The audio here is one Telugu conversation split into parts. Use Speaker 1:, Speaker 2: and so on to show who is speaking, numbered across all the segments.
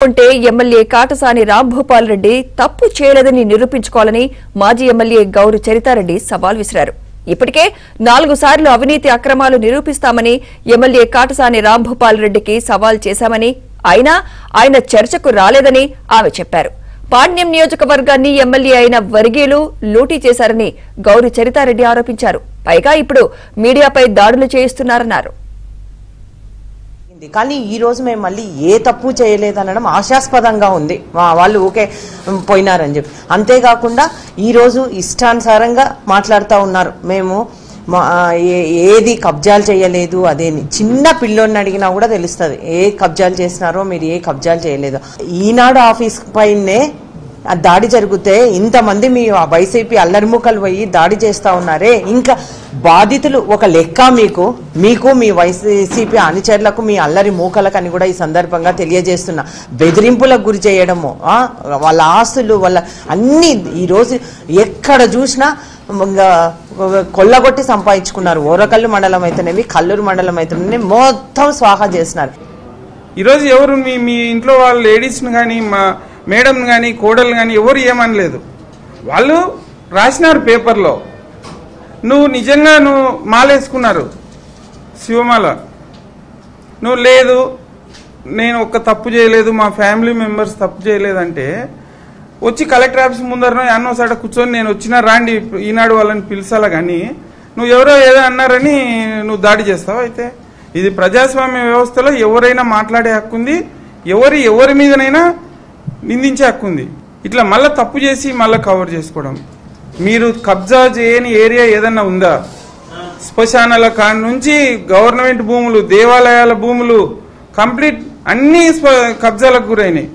Speaker 1: ఉంటే ఎమ్మెల్యే కాటసాని రాంభూపాల్ రెడ్డి తప్పు చేయలేదని నిరూపించుకోవాలని మాజీ ఎమ్మెల్యే గౌరు చరితారెడ్డి సవాల్ విసిరారు. ఇప్పటికే 4 సార్లు అవినీతి అక్రమాలు నిరూపిస్తామని ఎమ్మెల్యే కాటసాని రాంభూపాల్ రెడ్డికి సవాల్ చేశామని, అయినా ఆయన చర్చకు రాలేదని ఆమె చెప్పారు. పాణ్యం నియోజకవర్గాన్ని ఎమ్మెల్యే అయిన వర్గీయులు లూటీ చేశారని గౌరు చరితారెడ్డి ఆరోపించారు. పైగా ఇప్పుడు మీడియాపై దాడులు చేయిస్తున్నారన్నారు.
Speaker 2: కానీ ఈ రోజు మేము మళ్ళీ ఏ తప్పు చేయలేదనడం ఆశాస్పదంగా ఉంది. వాళ్ళు ఓకే పోయినారని చెప్పి, అంతేకాకుండా ఈరోజు ఇష్టానుసారంగా మాట్లాడుతూ ఉన్నారు. మేము ఏది కబ్జాలు చేయలేదు, అదేని చిన్న పిల్లోని అడిగినా కూడా తెలుస్తుంది ఏ కబ్జాలు చేసినారో, మీరు ఏ కబ్జాలు చేయలేదో. ఈనాడు ఆఫీస్ పైనే దాడి జరిగితే ఇంతమంది మీ వైసీపీ అల్లరిముఖలు పోయి దాడి చేస్తా ఉన్నారే, ఇంకా బాధితులు ఒక లెక్క మీకు మీ వైసీపీ అనుచరులకు, మీ అల్లరి మూకలకు అని కూడా ఈ సందర్భంగా తెలియజేస్తున్నా. బెదిరింపులకు గురి చేయడము, వాళ్ళ ఆస్తులు, వాళ్ళ అన్ని ఈరోజు ఎక్కడ చూసినా కొల్లగొట్టి సంపాదించుకున్నారు. ఓరకల్లు మండలం అయితేనేవి, కల్లూరు మండలం అయితేనే మొత్తం స్వాహా చేస్తున్నారు.
Speaker 3: ఈరోజు ఎవరు మీ ఇంట్లో వాళ్ళ లేడీస్ని కానీ, మా మేడంని కానీ, కోడలు కానీ ఎవరు ఏమనలేదు. వాళ్ళు రాసినారు పేపర్లో, నువ్వు నిజంగా మాలేసుకున్నారు శివమాల, నువ్వు లేదు నేను ఒక్క తప్పు చేయలేదు, మా ఫ్యామిలీ మెంబర్స్ తప్పు చేయలేదంటే వచ్చి కలెక్టర్ ఆఫీస్ ముందరనో ఎన్నో సాట కూర్చొని నేను వచ్చినా రాండి ఈనాడు వాళ్ళని పిలిచాలా, కానీ నువ్వు ఎవరో ఏదో అన్నారని నువ్వు దాడి చేస్తావు. అయితే ఇది ప్రజాస్వామ్య వ్యవస్థలో ఎవరైనా మాట్లాడే హక్కు ఉంది, ఎవరి మీదనైనా నిందించే హక్కు ఉంది. ఇట్లా మళ్ళీ తప్పు చేసి మళ్ళీ కవర్ చేసుకోవడం. మీరు కబ్జా చేయని ఏరియా ఏదన్నా ఉందా? శ్మశానాల కాడి నుంచి గవర్నమెంట్ భూములు, దేవాలయాల భూములు కంప్లీట్ అన్ని కబ్జాలకు గురైనాయి.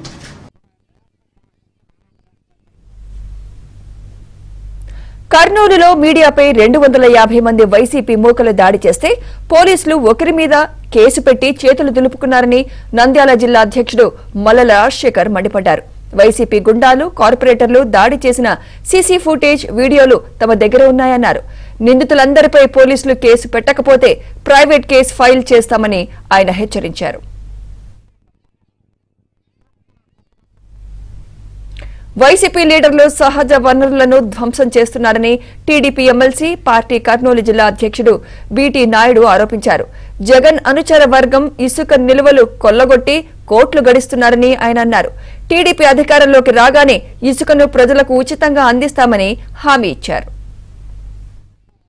Speaker 1: కర్నూలులో మీడియాపై 250 మంది వైసీపీ మూకలు దాడి చేస్తే పోలీసులు ఒకరి మీద కేసు పెట్టి చేతులు దులుపుకున్నారని నంద్యాల జిల్లా అధ్యక్షుడు మల్లల రాజశేఖర్ మండిపడ్డారు. వైసీపీ గుండాలు, కార్పొరేటర్లు దాడి చేసిన సీసీ ఫుటేజ్, వీడియోలు తమ దగ్గర ఉన్నాయన్నారు. నిందితులందరిపై పోలీసులు కేసు పెట్టకపోతే ప్రైవేట్ కేసు ఫైల్ చేస్తామని ఆయన హెచ్చరించారు. వైసీపీ లీడర్లు సహజ వనరులను ధ్వంసం చేస్తున్నారని టీడీపీ ఎమ్మెల్సీ పార్టీ కర్నూలు జిల్లా అధ్యక్షుడు బీటీ నాయుడు ఆరోపించారు. జగన్ అనుచర వర్గం ఇసుక నిల్వలు కొల్లగొట్టి కోట్లు గడిస్తున్నారని ఆయన అన్నారు. టీడీపీ అధికారంలోకి రాగానే ఇసుకను ప్రజలకు ఉచితంగా అందిస్తామని హామీ ఇచ్చారు.